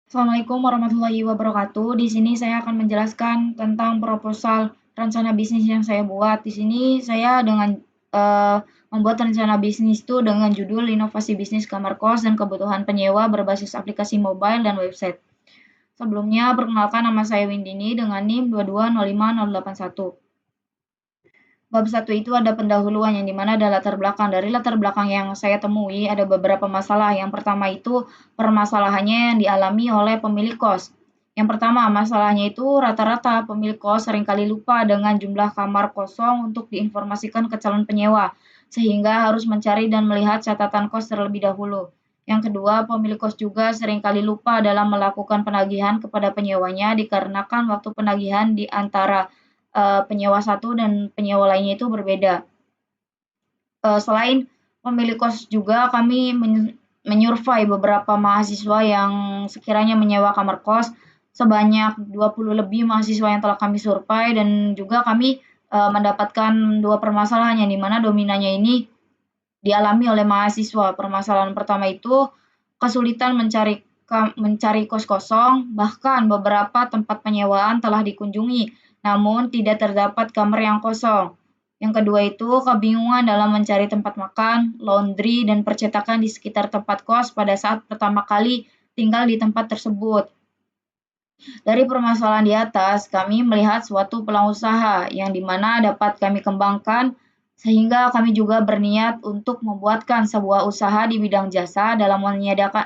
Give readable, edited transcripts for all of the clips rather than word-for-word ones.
Assalamualaikum warahmatullahi wabarakatuh. Di sini saya akan menjelaskan tentang proposal rencana bisnis yang saya buat. Di sini saya membuat rencana bisnis itu dengan judul Inovasi Bisnis Kamar Kos dan Kebutuhan Penyewa Berbasis Aplikasi Mobile dan Website. Sebelumnya, perkenalkan nama saya Windini dengan NIM 2205081. Bab 1 itu ada pendahuluan yang dimana ada latar belakang. Dari latar belakang yang saya temui ada beberapa masalah. Yang pertama itu permasalahannya yang dialami oleh pemilik kos. Yang pertama, masalahnya itu rata-rata pemilik kos seringkali lupa dengan jumlah kamar kosong untuk diinformasikan ke calon penyewa, sehingga harus mencari dan melihat catatan kos terlebih dahulu. Yang kedua, pemilik kos juga seringkali lupa dalam melakukan penagihan kepada penyewanya dikarenakan waktu penagihan di antara penyewa satu dan penyewa lainnya itu berbeda. Selain pemilik kos juga kami menyurvei beberapa mahasiswa yang sekiranya menyewa kamar kos, sebanyak 20 lebih mahasiswa yang telah kami survei dan juga kami mendapatkan 2 permasalahan yang di mana dominannya ini dialami oleh mahasiswa. Permasalahan pertama itu kesulitan mencari kos kosong, bahkan beberapa tempat penyewaan telah dikunjungi, namun tidak terdapat kamar yang kosong. Yang kedua itu kebingungan dalam mencari tempat makan, laundry, dan percetakan di sekitar tempat kos pada saat pertama kali tinggal di tempat tersebut. Dari permasalahan di atas, kami melihat suatu peluang usaha yang dimana dapat kami kembangkan sehingga kami juga berniat untuk membuatkan sebuah usaha di bidang jasa dalam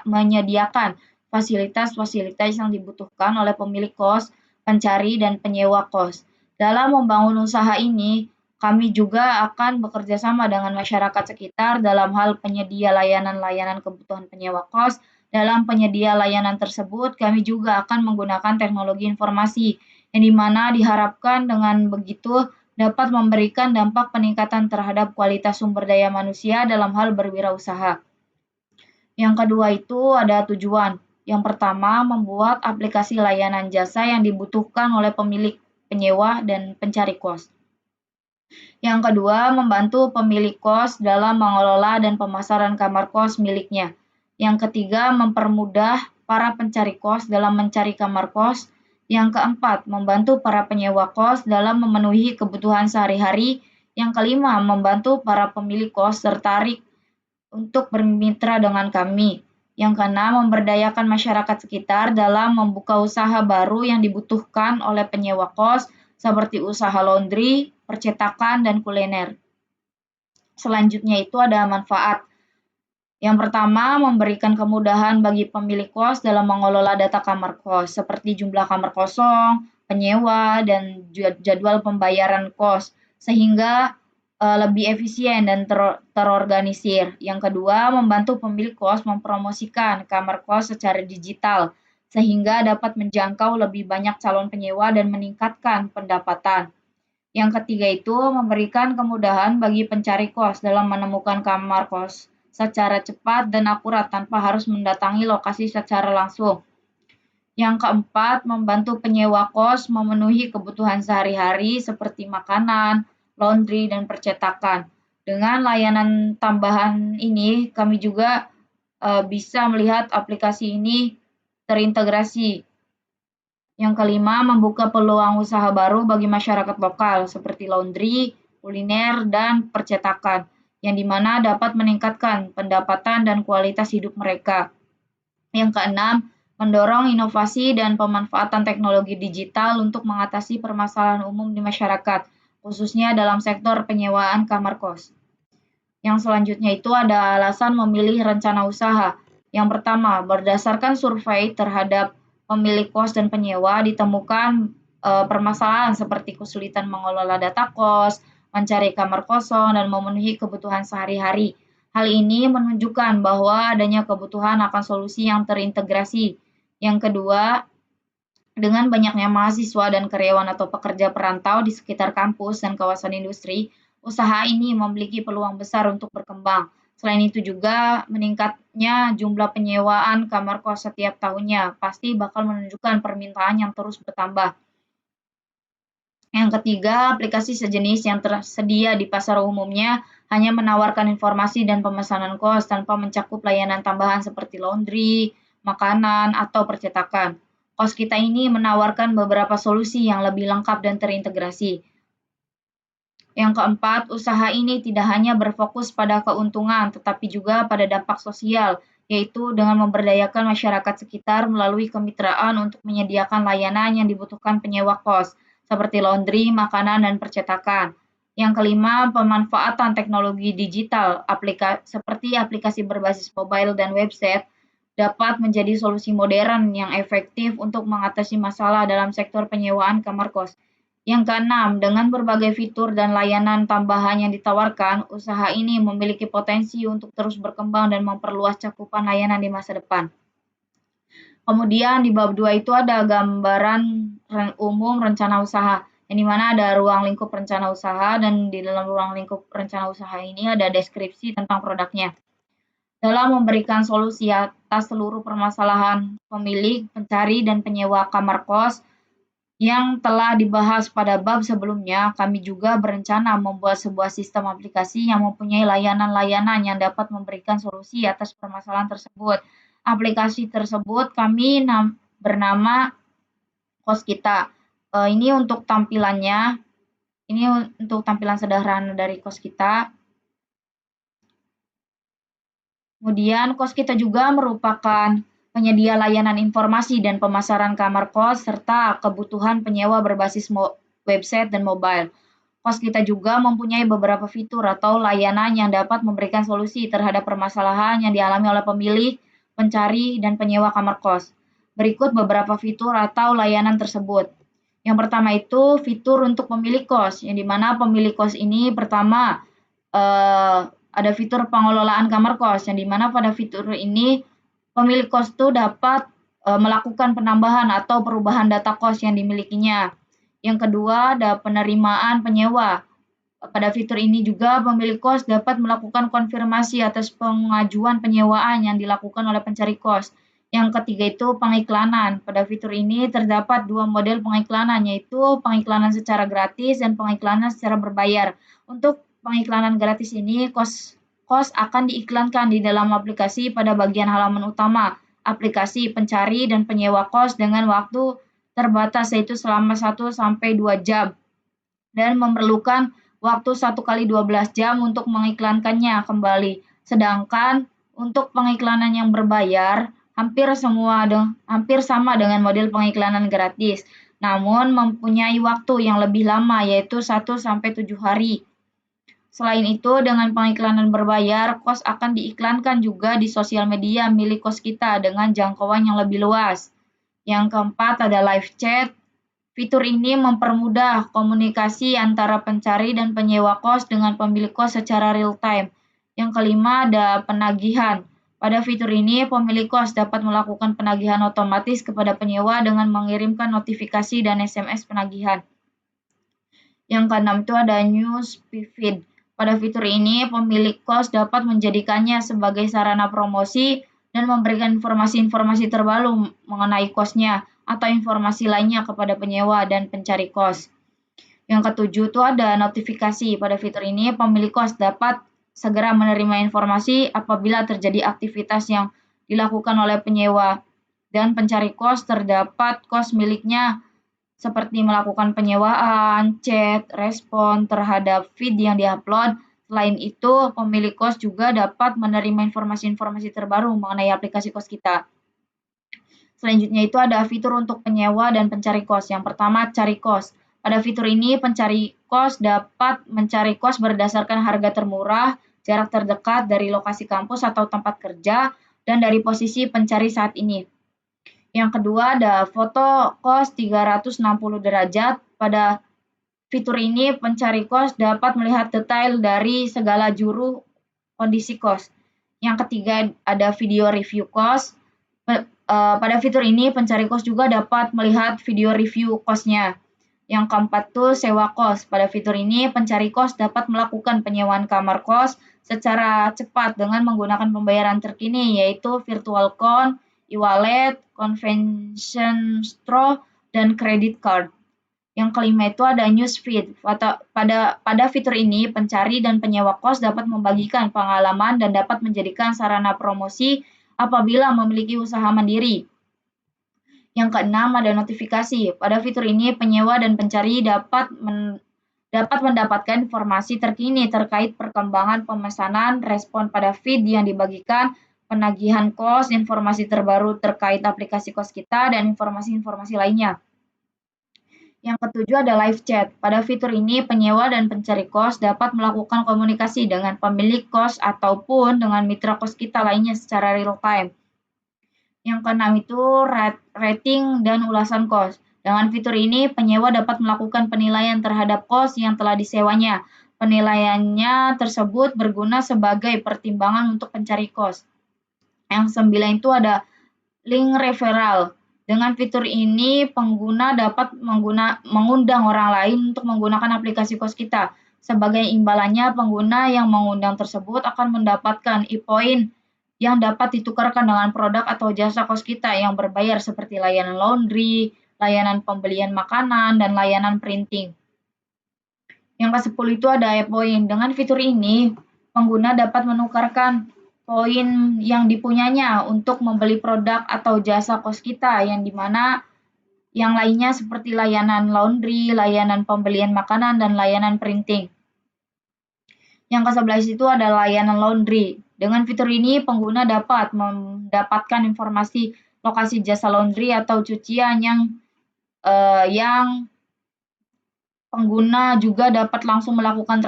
menyediakan fasilitas-fasilitas yang dibutuhkan oleh pemilik kos, pencari, dan penyewa kos. Dalam membangun usaha ini, kami juga akan bekerja sama dengan masyarakat sekitar dalam hal penyedia layanan-layanan kebutuhan penyewa kos. Dalam penyedia layanan tersebut, kami juga akan menggunakan teknologi informasi, yang dimana diharapkan dengan begitu dapat memberikan dampak peningkatan terhadap kualitas sumber daya manusia dalam hal berwirausaha. Yang kedua itu ada tujuan. Yang pertama, membuat aplikasi layanan jasa yang dibutuhkan oleh pemilik, penyewa, dan pencari kos. Yang kedua, membantu pemilik kos dalam mengelola dan pemasaran kamar kos miliknya. Yang ketiga, mempermudah para pencari kos dalam mencari kamar kos. Yang keempat, membantu para penyewa kos dalam memenuhi kebutuhan sehari-hari. Yang kelima, membantu para pemilik kos tertarik untuk bermitra dengan kami. Yang keenam, memberdayakan masyarakat sekitar dalam membuka usaha baru yang dibutuhkan oleh penyewa kos, seperti usaha laundry, percetakan, dan kuliner. Selanjutnya itu ada manfaat. Yang pertama, memberikan kemudahan bagi pemilik kos dalam mengelola data kamar kos, seperti jumlah kamar kosong, penyewa, dan jadwal pembayaran kos, sehingga lebih efisien dan terorganisir. Yang kedua, membantu pemilik kos mempromosikan kamar kos secara digital, sehingga dapat menjangkau lebih banyak calon penyewa dan meningkatkan pendapatan. Yang ketiga itu memberikan kemudahan bagi pencari kos dalam menemukan kamar kos secara cepat dan akurat tanpa harus mendatangi lokasi secara langsung. Yang keempat, membantu penyewa kos memenuhi kebutuhan sehari-hari seperti makanan, laundry, dan percetakan. Dengan layanan tambahan ini, kami juga bisa melihat aplikasi ini terintegrasi. Yang kelima, membuka peluang usaha baru bagi masyarakat lokal seperti laundry, kuliner, dan percetakan, yang dimana dapat meningkatkan pendapatan dan kualitas hidup mereka. Yang keenam, mendorong inovasi dan pemanfaatan teknologi digital untuk mengatasi permasalahan umum di masyarakat, khususnya dalam sektor penyewaan kamar kos. Yang selanjutnya itu ada alasan memilih rencana usaha. Yang pertama, berdasarkan survei terhadap pemilik kos dan penyewa ditemukan permasalahan seperti kesulitan mengelola data kos, mencari kamar kosong, dan memenuhi kebutuhan sehari-hari. Hal ini menunjukkan bahwa adanya kebutuhan akan solusi yang terintegrasi. Yang kedua, dengan banyaknya mahasiswa dan karyawan atau pekerja perantau di sekitar kampus dan kawasan industri, usaha ini memiliki peluang besar untuk berkembang. Selain itu juga meningkatnya jumlah penyewaan kamar kos setiap tahunnya pasti bakal menunjukkan permintaan yang terus bertambah. Yang ketiga, aplikasi sejenis yang tersedia di pasar umumnya hanya menawarkan informasi dan pemesanan kos tanpa mencakup layanan tambahan seperti laundry, makanan, atau percetakan. Kos kita ini menawarkan beberapa solusi yang lebih lengkap dan terintegrasi. Yang keempat, usaha ini tidak hanya berfokus pada keuntungan, tetapi juga pada dampak sosial, yaitu dengan memberdayakan masyarakat sekitar melalui kemitraan untuk menyediakan layanan yang dibutuhkan penyewa kos, seperti laundry, makanan, dan percetakan. Yang kelima, pemanfaatan teknologi digital seperti aplikasi berbasis mobile dan website dapat menjadi solusi modern yang efektif untuk mengatasi masalah dalam sektor penyewaan kamar kos. Yang keenam, dengan berbagai fitur dan layanan tambahan yang ditawarkan, usaha ini memiliki potensi untuk terus berkembang dan memperluas cakupan layanan di masa depan. Kemudian di bab 2 itu ada gambaran umum rencana usaha, yang dimana ada ruang lingkup rencana usaha, dan di dalam ruang lingkup rencana usaha ini ada deskripsi tentang produknya. Dalam memberikan solusi atas seluruh permasalahan pemilik, pencari, dan penyewa kamar kos, yang telah dibahas pada bab sebelumnya, kami juga berencana membuat sebuah sistem aplikasi yang mempunyai layanan-layanan yang dapat memberikan solusi atas permasalahan tersebut. Aplikasi tersebut kami bernama Kos Kita. Ini untuk tampilannya, ini untuk tampilan sederhana dari Kos Kita. Kemudian Kos Kita juga merupakan penyedia layanan informasi dan pemasaran kamar kos, serta kebutuhan penyewa berbasis website dan mobile. Kos Kita juga mempunyai beberapa fitur atau layanan yang dapat memberikan solusi terhadap permasalahan yang dialami oleh pemilik, pencari, dan penyewa kamar kos. Berikut beberapa fitur atau layanan tersebut. Yang pertama itu fitur untuk pemilik kos, yang dimana pemilik kos ini pertama ada fitur pengelolaan kamar kos, yang dimana pada fitur ini pemilik kos itu dapat melakukan penambahan atau perubahan data kos yang dimilikinya. Yang kedua, ada penerimaan penyewa. Pada fitur ini juga pemilik kos dapat melakukan konfirmasi atas pengajuan penyewaan yang dilakukan oleh pencari kos. Yang ketiga itu pengiklanan. Pada fitur ini terdapat dua model pengiklanan, yaitu pengiklanan secara gratis dan pengiklanan secara berbayar. Untuk pengiklanan gratis ini, kos akan diiklankan di dalam aplikasi pada bagian halaman utama aplikasi pencari dan penyewa kos dengan waktu terbatas, yaitu selama 1 sampai 2 jam, dan memerlukan waktu 1 kali 12 jam untuk mengiklankannya kembali. Sedangkan untuk pengiklanan yang berbayar hampir sama dengan model pengiklanan gratis, namun mempunyai waktu yang lebih lama, yaitu 1 sampai 7 hari. Selain itu, dengan pengiklanan berbayar, kos akan diiklankan juga di sosial media milik Kos Kita dengan jangkauan yang lebih luas. Yang keempat ada live chat. Fitur ini mempermudah komunikasi antara pencari dan penyewa kos dengan pemilik kos secara real time. Yang kelima ada penagihan. Pada fitur ini, pemilik kos dapat melakukan penagihan otomatis kepada penyewa dengan mengirimkan notifikasi dan SMS penagihan. Yang keenam itu ada news feed. Pada fitur ini, pemilik kos dapat menjadikannya sebagai sarana promosi dan memberikan informasi-informasi terbaru mengenai kosnya atau informasi lainnya kepada penyewa dan pencari kos. Yang ketujuh itu ada notifikasi. Pada fitur ini, pemilik kos dapat segera menerima informasi apabila terjadi aktivitas yang dilakukan oleh penyewa dan pencari kos terdapat kos miliknya, seperti melakukan penyewaan, chat, respon terhadap feed yang diupload. Selain itu, pemilik kos juga dapat menerima informasi-informasi terbaru mengenai aplikasi Kos Kita. Selanjutnya itu ada fitur untuk penyewa dan pencari kos. Yang pertama, cari kos. Pada fitur ini, pencari kos dapat mencari kos berdasarkan harga termurah, jarak terdekat dari lokasi kampus atau tempat kerja, dan dari posisi pencari saat ini. Yang kedua ada foto kos 360 derajat. Pada fitur ini pencari kos dapat melihat detail dari segala juru kondisi kos. Yang ketiga ada video review kos. Pada fitur ini pencari kos juga dapat melihat video review kosnya. Yang keempat tuh sewa kos. Pada fitur ini pencari kos dapat melakukan penyewaan kamar kos secara cepat dengan menggunakan pembayaran terkini, yaitu virtual e-wallet, convention store, dan credit card. Yang kelima itu ada newsfeed. Pada fitur ini, pencari dan penyewa kos dapat membagikan pengalaman dan dapat menjadikan sarana promosi apabila memiliki usaha mandiri. Yang keenam ada notifikasi. Pada fitur ini, penyewa dan pencari dapat mendapatkan informasi terkini terkait perkembangan pemesanan, respon pada feed yang dibagikan, penagihan kos, informasi terbaru terkait aplikasi kos kita, dan informasi-informasi lainnya. Yang ketujuh ada live chat. Pada fitur ini, penyewa dan pencari kos dapat melakukan komunikasi dengan pemilik kos ataupun dengan mitra kos kita lainnya secara real time. Yang keenam itu rating dan ulasan kos. Dengan fitur ini, penyewa dapat melakukan penilaian terhadap kos yang telah disewanya. Penilaiannya tersebut berguna sebagai pertimbangan untuk pencari kos. Yang sembilan itu ada link referral. Dengan fitur ini, pengguna dapat mengundang orang lain untuk menggunakan aplikasi kos kita. Sebagai imbalannya, pengguna yang mengundang tersebut akan mendapatkan e-point yang dapat ditukarkan dengan produk atau jasa kos kita yang berbayar seperti layanan laundry, layanan pembelian makanan, dan layanan printing. Yang ke-10 itu ada e-point. Dengan fitur ini, pengguna dapat menukarkan poin yang dipunyanya untuk membeli produk atau jasa kos kita yang dimana yang lainnya seperti layanan laundry, layanan pembelian makanan, dan layanan printing. Yang ke-11 itu ada layanan laundry. Dengan fitur ini, pengguna dapat mendapatkan informasi lokasi jasa laundry atau cucian yang pengguna juga dapat langsung melakukan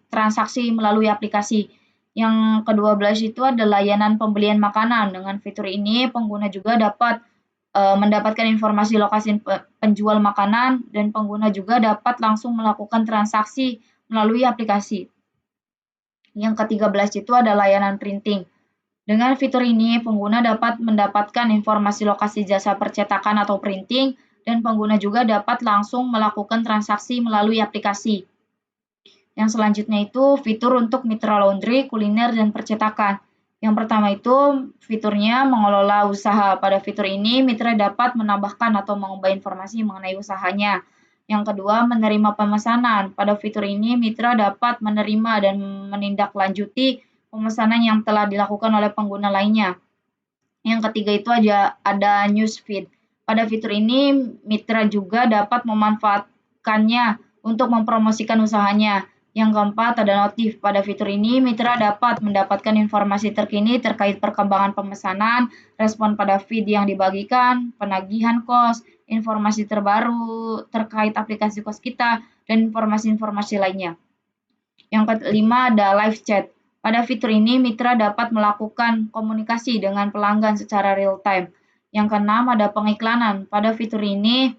transaksi melalui aplikasi. Yang ke-12 itu ada layanan pembelian makanan. Dengan fitur ini, pengguna juga dapat mendapatkan informasi lokasi penjual makanan dan pengguna juga dapat langsung melakukan transaksi melalui aplikasi. Yang ke-13 itu ada layanan printing. Dengan fitur ini, pengguna dapat mendapatkan informasi lokasi jasa percetakan atau printing dan pengguna juga dapat langsung melakukan transaksi melalui aplikasi. Yang selanjutnya itu fitur untuk mitra laundry, kuliner, dan percetakan. Yang pertama itu fiturnya mengelola usaha. Pada fitur ini, mitra dapat menambahkan atau mengubah informasi mengenai usahanya. Yang kedua, menerima pemesanan. Pada fitur ini, mitra dapat menerima dan menindaklanjuti pemesanan yang telah dilakukan oleh pengguna lainnya. Yang ketiga itu ada newsfeed. Pada fitur ini, mitra juga dapat memanfaatkannya untuk mempromosikan usahanya. Yang keempat ada notif. Pada fitur ini, mitra dapat mendapatkan informasi terkini terkait perkembangan pemesanan, respon pada feed yang dibagikan, penagihan kos, informasi terbaru terkait aplikasi kos kita, dan informasi-informasi lainnya. Yang kelima ada live chat. Pada fitur ini, mitra dapat melakukan komunikasi dengan pelanggan secara real time. Yang keenam ada pengiklanan. Pada fitur ini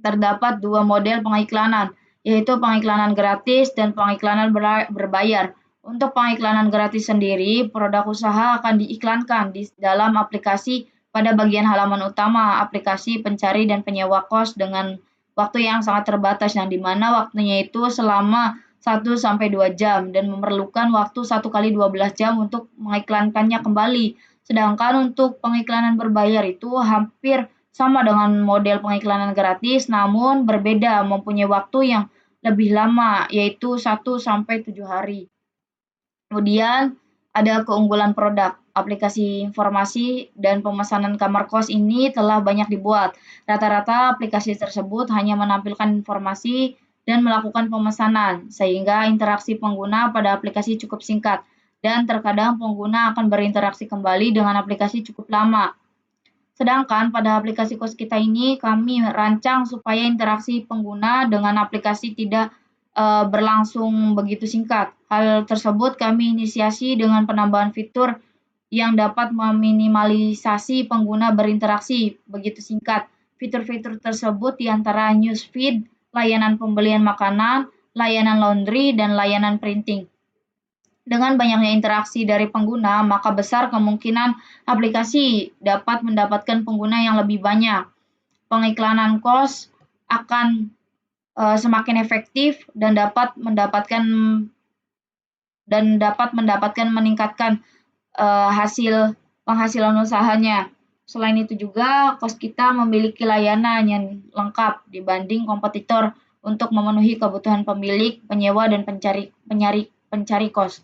terdapat dua model pengiklanan, yaitu pengiklanan gratis dan pengiklanan berbayar. Untuk pengiklanan gratis sendiri, produk usaha akan diiklankan di dalam aplikasi pada bagian halaman utama aplikasi pencari dan penyewa kos dengan waktu yang sangat terbatas, yang dimana waktunya itu selama 1-2 jam dan memerlukan waktu 1 kali 12 jam untuk mengiklankannya kembali. Sedangkan untuk pengiklanan berbayar itu hampir sama dengan model pengiklanan gratis, namun berbeda, mempunyai waktu yang lebih lama, yaitu 1-7 hari. Kemudian ada keunggulan produk. Aplikasi informasi dan pemesanan kamar kos ini telah banyak dibuat. Rata-rata aplikasi tersebut hanya menampilkan informasi dan melakukan pemesanan, sehingga interaksi pengguna pada aplikasi cukup singkat, dan terkadang pengguna akan berinteraksi kembali dengan aplikasi cukup lama. Sedangkan pada aplikasi kos kita ini kami rancang supaya interaksi pengguna dengan aplikasi tidak berlangsung begitu singkat. Hal tersebut kami inisiasi dengan penambahan fitur yang dapat meminimalisasi pengguna berinteraksi begitu singkat. Fitur-fitur tersebut diantara newsfeed, layanan pembelian makanan, layanan laundry, dan layanan printing. Dengan banyaknya interaksi dari pengguna, maka besar kemungkinan aplikasi dapat mendapatkan pengguna yang lebih banyak. Pengiklanan kos akan semakin efektif dan dapat meningkatkan hasil penghasilan usahanya. Selain itu juga, kos kita memiliki layanan yang lengkap dibanding kompetitor untuk memenuhi kebutuhan pemilik, penyewa, dan pencari kos.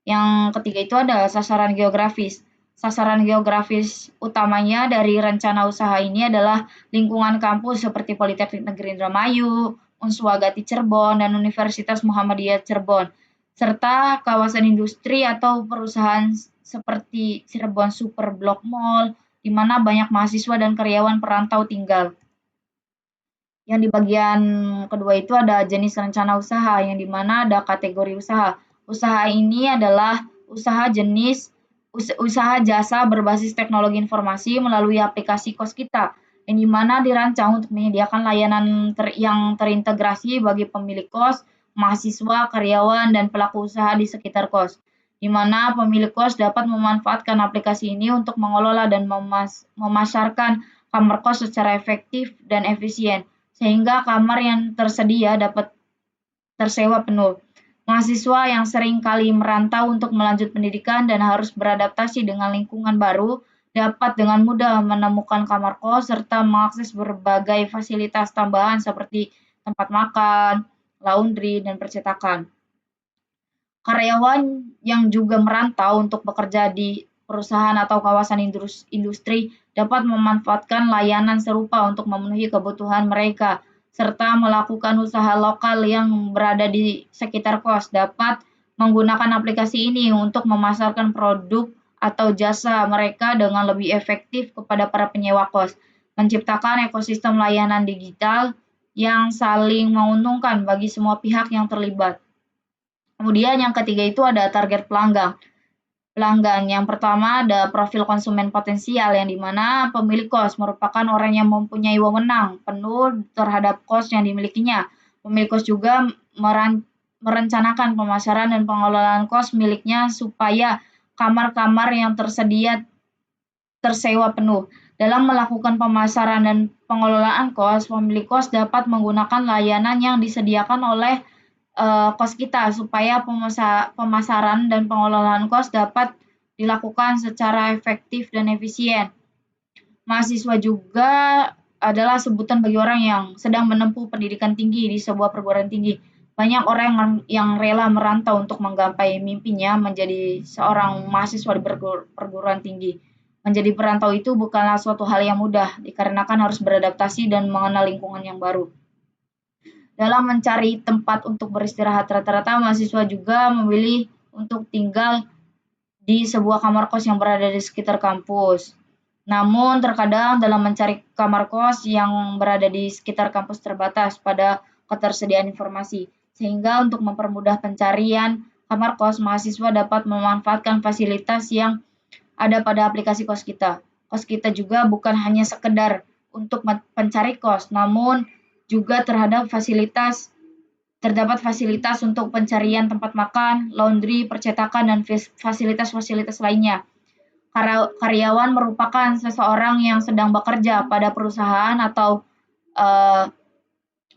Yang ketiga itu ada sasaran geografis. Sasaran geografis utamanya dari rencana usaha ini adalah lingkungan kampus seperti Politeknik Negeri Indramayu, Unswagati Cirebon, dan Universitas Muhammadiyah Cirebon, serta kawasan industri atau perusahaan seperti Cirebon Super Block Mall, di mana banyak mahasiswa dan karyawan perantau tinggal. Yang di bagian kedua itu ada jenis rencana usaha, yang di mana ada kategori usaha. Usaha ini adalah usaha jasa berbasis teknologi informasi melalui aplikasi kos kita, yang di mana dirancang untuk menyediakan layanan yang terintegrasi bagi pemilik kos, mahasiswa, karyawan, dan pelaku usaha di sekitar kos, di mana pemilik kos dapat memanfaatkan aplikasi ini untuk mengelola dan memasarkan kamar kos secara efektif dan efisien, sehingga kamar yang tersedia dapat tersewa penuh. Mahasiswa yang sering kali merantau untuk melanjut pendidikan dan harus beradaptasi dengan lingkungan baru dapat dengan mudah menemukan kamar kos serta mengakses berbagai fasilitas tambahan seperti tempat makan, laundry, dan percetakan. Karyawan yang juga merantau untuk bekerja di perusahaan atau kawasan industri dapat memanfaatkan layanan serupa untuk memenuhi kebutuhan mereka, serta melakukan usaha lokal yang berada di sekitar kos dapat menggunakan aplikasi ini untuk memasarkan produk atau jasa mereka dengan lebih efektif kepada para penyewa kos, menciptakan ekosistem layanan digital yang saling menguntungkan bagi semua pihak yang terlibat. Kemudian yang ketiga itu ada target pelanggan. Yang pertama ada profil konsumen potensial, yang dimana pemilik kos merupakan orang yang mempunyai wewenang penuh terhadap kos yang dimilikinya. Pemilik kos juga merencanakan pemasaran dan pengelolaan kos miliknya supaya kamar-kamar yang tersedia tersewa penuh. Dalam melakukan pemasaran dan pengelolaan kos, pemilik kos dapat menggunakan layanan yang disediakan oleh kos kita supaya pemasaran dan pengelolaan kos dapat dilakukan secara efektif dan efisien. Mahasiswa juga adalah sebutan bagi orang yang sedang menempuh pendidikan tinggi di sebuah perguruan tinggi. Banyak orang yang rela merantau untuk menggapai mimpinya menjadi seorang mahasiswa di perguruan tinggi. Menjadi perantau itu bukanlah suatu hal yang mudah, dikarenakan harus beradaptasi dan mengenal lingkungan yang baru. Dalam mencari tempat untuk beristirahat, rata-rata mahasiswa juga memilih untuk tinggal di sebuah kamar kos yang berada di sekitar kampus. Namun, terkadang dalam mencari kamar kos yang berada di sekitar kampus terbatas pada ketersediaan informasi, sehingga untuk mempermudah pencarian kamar kos, mahasiswa dapat memanfaatkan fasilitas yang ada pada aplikasi kos kita. Kos kita juga bukan hanya sekedar untuk pencari kos, namun juga terdapat fasilitas untuk pencarian tempat makan, laundry, percetakan, dan fasilitas-fasilitas lainnya. Karyawan merupakan seseorang yang sedang bekerja pada perusahaan atau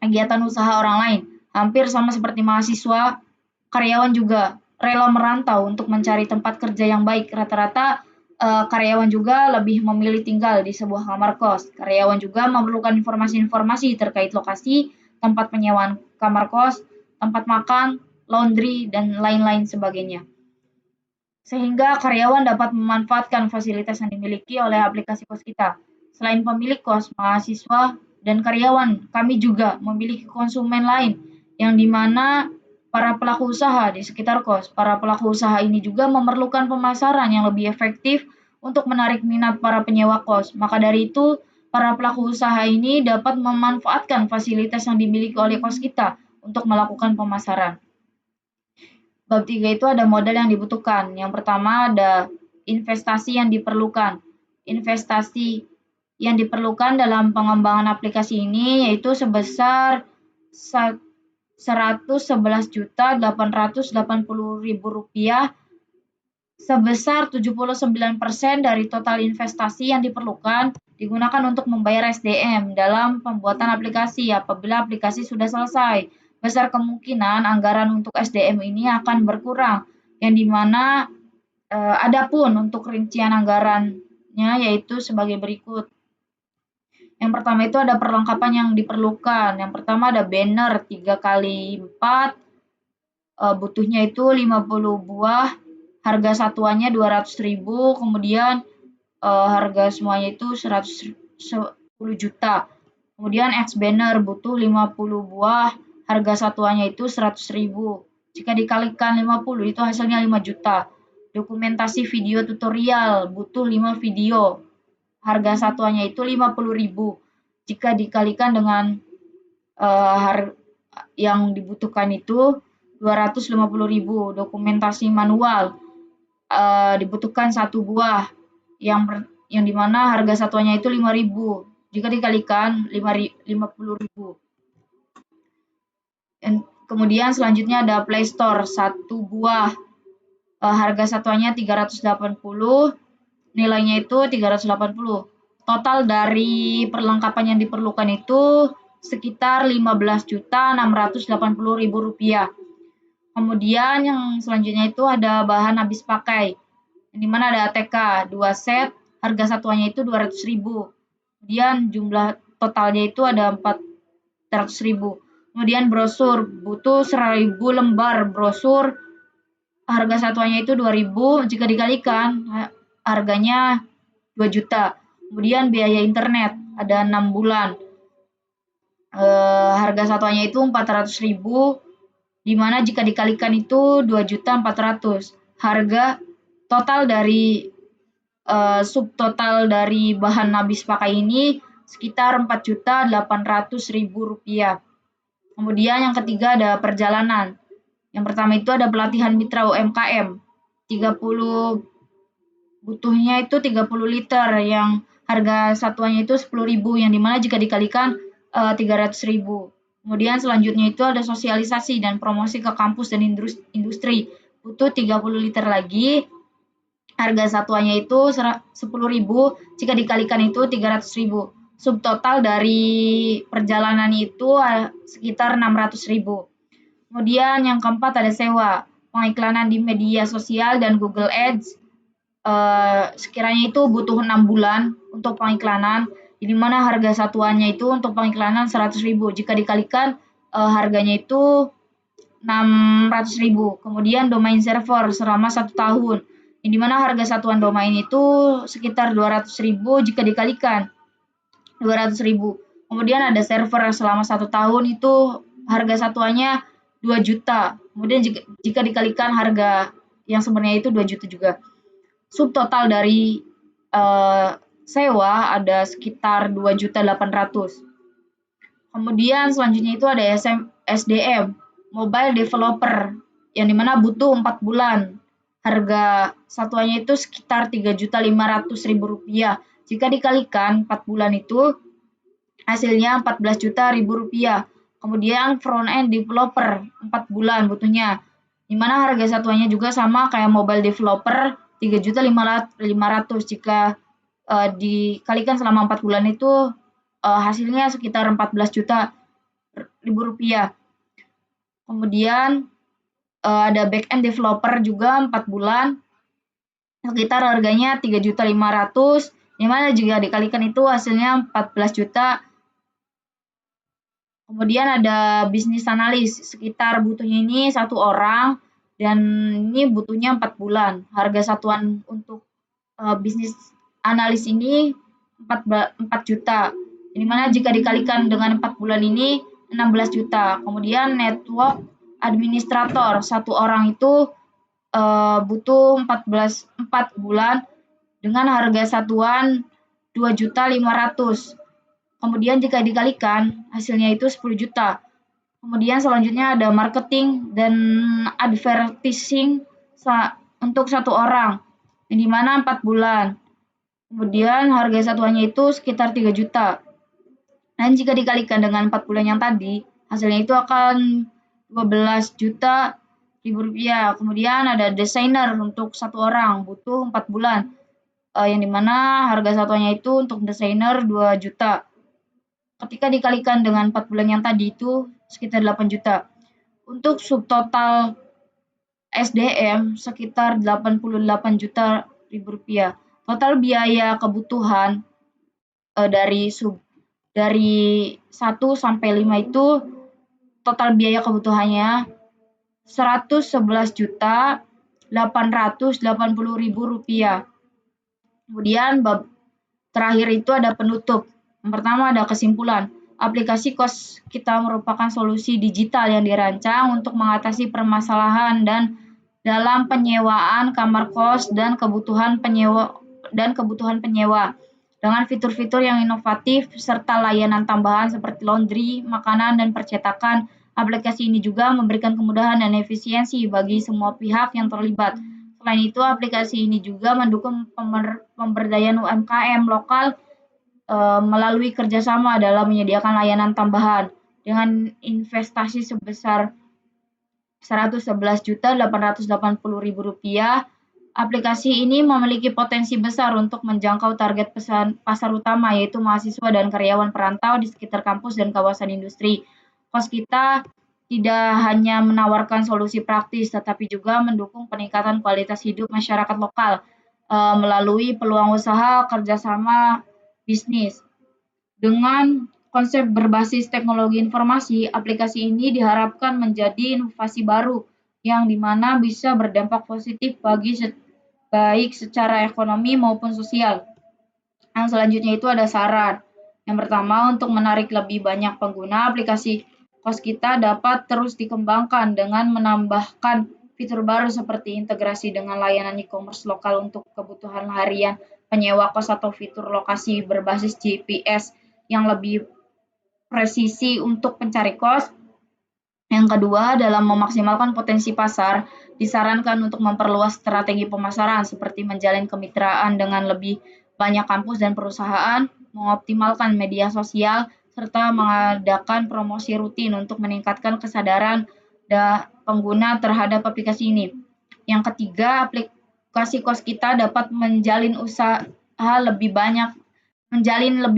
kegiatan usaha orang lain. Hampir sama seperti mahasiswa, karyawan juga rela merantau untuk mencari tempat kerja yang baik. Rata-rata karyawan juga lebih memilih tinggal di sebuah kamar kos. Karyawan juga memerlukan informasi-informasi terkait lokasi, tempat penyewaan kamar kos, tempat makan, laundry, dan lain-lain sebagainya. Sehingga karyawan dapat memanfaatkan fasilitas yang dimiliki oleh aplikasi kos kita. Selain pemilik kos, mahasiswa, dan karyawan, kami juga memiliki konsumen lain, yang dimana para pelaku usaha di sekitar kos. Para pelaku usaha ini juga memerlukan pemasaran yang lebih efektif untuk menarik minat para penyewa kos. Maka dari itu, para pelaku usaha ini dapat memanfaatkan fasilitas yang dimiliki oleh kos kita untuk melakukan pemasaran. Bab 3 itu ada modal yang dibutuhkan. Yang pertama ada investasi yang diperlukan. Investasi yang diperlukan dalam pengembangan aplikasi ini yaitu sebesar Rp111.880.000, sebesar 79% dari total investasi yang diperlukan digunakan untuk membayar SDM dalam pembuatan aplikasi. Apabila aplikasi sudah selesai, besar kemungkinan anggaran untuk SDM ini akan berkurang, yang dimana adapun untuk rincian anggaran yaitu sebagai berikut. Yang pertama itu ada perlengkapan yang diperlukan. Yang pertama ada banner 3x4, butuhnya itu 50 buah, harga satuannya 200.000, kemudian harga semuanya itu 10 juta. Kemudian X banner butuh 50 buah, harga satuannya itu 100.000. Jika dikalikan 50 itu hasilnya 5 juta. Dokumentasi video tutorial butuh 5 video, harga satuannya itu 50.000. Jika dikalikan dengan yang dibutuhkan itu 250.000. Dokumentasi manual dibutuhkan 1 buah, yang dimana harga satuannya itu 5.000. Jika dikalikan 50.000. Kemudian selanjutnya ada Play Store 1 buah, harga satuannya 380, nilainya itu 380. Total dari perlengkapan yang diperlukan itu sekitar 15.680.000 rupiah. Kemudian yang selanjutnya itu ada bahan habis pakai, yang dimana ada ATK 2 set, harga satuannya itu 200.000. Kemudian jumlah totalnya itu ada 400.000. Kemudian brosur butuh 1.000 lembar brosur, harga satuannya itu 2.000. Jika dikalikan harganya 2 juta. Kemudian biaya internet ada 6 bulan, harga satuannya itu 400.000, di mana jika dikalikan itu 2.400.000. Harga total dari subtotal dari bahan habis pakai ini sekitar 4.800.000 rupiah. Kemudian yang ketiga ada perjalanan. Yang pertama itu ada pelatihan mitra UMKM 30, butuhnya itu 30 liter, yang harga satuannya itu 10.000, yang dimana jika dikalikan 300.000. Kemudian selanjutnya itu ada sosialisasi dan promosi ke kampus dan industri, butuh 30 liter lagi, harga satuannya itu 10.000, jika dikalikan itu 300.000. Subtotal dari perjalanan itu sekitar 600.000. Kemudian yang keempat ada sewa, pengiklanan di media sosial dan Google Ads, sekiranya itu butuh 6 bulan untuk pengiklanan, di mana harga satuannya itu untuk pengiklanan 100.000. Jika dikalikan harganya itu 600.000. Kemudian domain server selama 1 tahun, di mana harga satuan domain itu sekitar 200.000 jika dikalikan 200.000. Kemudian ada server selama 1 tahun itu harga satuannya 2 juta. Kemudian jika dikalikan harga yang sebenarnya itu 2 juta juga. Subtotal dari sewa ada sekitar 2.800.000. Kemudian selanjutnya itu ada SDM, Mobile Developer, yang dimana butuh 4 bulan. Harga satuannya itu sekitar 3.500.000 rupiah. Jika dikalikan 4 bulan itu hasilnya 14.000.000 rupiah. Kemudian front end developer 4 bulan butuhnya, dimana harga satuannya juga sama kayak mobile developer 3.500.000. Jika dikalikan selama 4 bulan itu hasilnya sekitar 14.000.000 rupiah. Kemudian ada back end developer juga 4 bulan, sekitar harganya 3.500.000, dimana jika dikalikan itu hasilnya 14 juta. Kemudian ada bisnis analis, sekitar butuhnya ini 1 orang, dan ini butuhnya 4 bulan. Harga satuan untuk bisnis analis ini 4 juta, dimana jika dikalikan dengan 4 bulan ini 16 juta. Kemudian network administrator 1 orang itu butuh 4 bulan dengan harga satuan 2.500.000. Kemudian jika dikalikan hasilnya itu 10 juta. Kemudian selanjutnya ada marketing dan advertising untuk 1 orang, yang dimana 4 bulan. Kemudian harga satuannya itu sekitar 3 juta. Dan jika dikalikan dengan 4 bulan yang tadi, hasilnya itu akan 12 juta ribu rupiah. Kemudian ada desainer untuk 1 orang, butuh 4 bulan, yang dimana harga satuannya itu untuk desainer 2 juta. Ketika dikalikan dengan 4 bulan yang tadi itu sekitar 8 juta. Untuk subtotal SDM sekitar 88 juta ribu rupiah. Total biaya kebutuhan dari 1 sampai 5 itu total biaya kebutuhannya Rp111.880.000. Kemudian terakhir itu ada penutup. Yang pertama ada kesimpulan. Aplikasi kos kita merupakan solusi digital yang dirancang untuk mengatasi permasalahan dan dalam penyewaan kamar kos dan kebutuhan penyewa dengan fitur-fitur yang inovatif serta layanan tambahan seperti laundry, makanan, dan percetakan. Aplikasi ini juga memberikan kemudahan dan efisiensi bagi semua pihak yang terlibat. Selain itu, aplikasi ini juga mendukung pemberdayaan UMKM lokal melalui kerjasama dalam menyediakan layanan tambahan dengan investasi sebesar Rp111.880.000. Aplikasi ini memiliki potensi besar untuk menjangkau target pasar utama, yaitu mahasiswa dan karyawan perantau di sekitar kampus dan kawasan industri. Kos kita tidak hanya menawarkan solusi praktis, tetapi juga mendukung peningkatan kualitas hidup masyarakat lokal melalui peluang usaha kerjasama bisnis. Dengan konsep berbasis teknologi informasi, aplikasi ini diharapkan menjadi inovasi baru yang dimana bisa berdampak positif baik secara ekonomi maupun sosial. Yang selanjutnya itu ada saran. Yang pertama, untuk menarik lebih banyak pengguna, aplikasi kos kita dapat terus dikembangkan dengan menambahkan fitur baru seperti integrasi dengan layanan e-commerce lokal untuk kebutuhan harian, penyewa kos atau fitur lokasi berbasis GPS yang lebih presisi untuk pencari kos. Yang kedua, dalam memaksimalkan potensi pasar, disarankan untuk memperluas strategi pemasaran seperti menjalin kemitraan dengan lebih banyak kampus dan perusahaan, mengoptimalkan media sosial, serta mengadakan promosi rutin untuk meningkatkan kesadaran pengguna terhadap aplikasi ini. Yang ketiga, aplikasi kos kita dapat menjalin lebih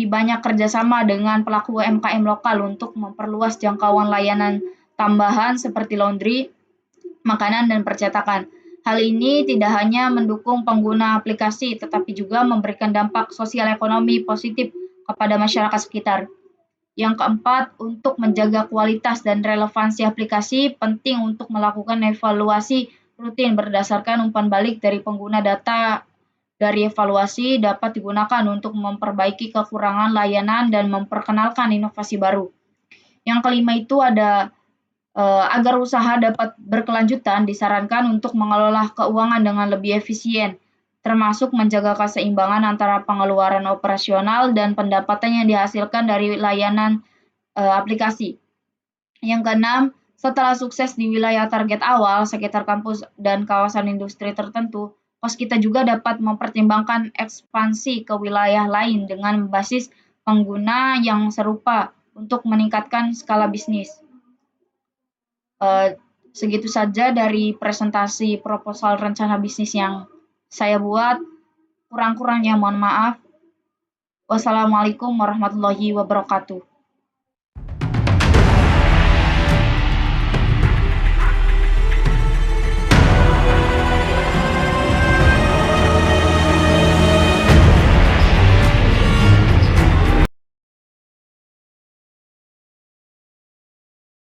banyak kerjasama dengan pelaku UMKM lokal untuk memperluas jangkauan layanan tambahan seperti laundry, makanan, dan percetakan. Hal ini tidak hanya mendukung pengguna aplikasi, tetapi juga memberikan dampak sosial ekonomi positif kepada masyarakat sekitar. Yang keempat, untuk menjaga kualitas dan relevansi aplikasi, penting untuk melakukan evaluasi rutin berdasarkan umpan balik dari pengguna. Data dari evaluasi dapat digunakan untuk memperbaiki kekurangan layanan dan memperkenalkan inovasi baru. Yang kelima itu ada agar usaha dapat berkelanjutan, disarankan untuk mengelola keuangan dengan lebih efisien, termasuk menjaga keseimbangan antara pengeluaran operasional dan pendapatan yang dihasilkan dari layanan aplikasi. Yang keenam, setelah sukses di wilayah target awal sekitar kampus dan kawasan industri tertentu, kos kita juga dapat mempertimbangkan ekspansi ke wilayah lain dengan basis pengguna yang serupa untuk meningkatkan skala bisnis. Segitu saja dari presentasi proposal rencana bisnis yang saya buat. Kurang-kurangnya mohon maaf. Wassalamualaikum warahmatullahi wabarakatuh.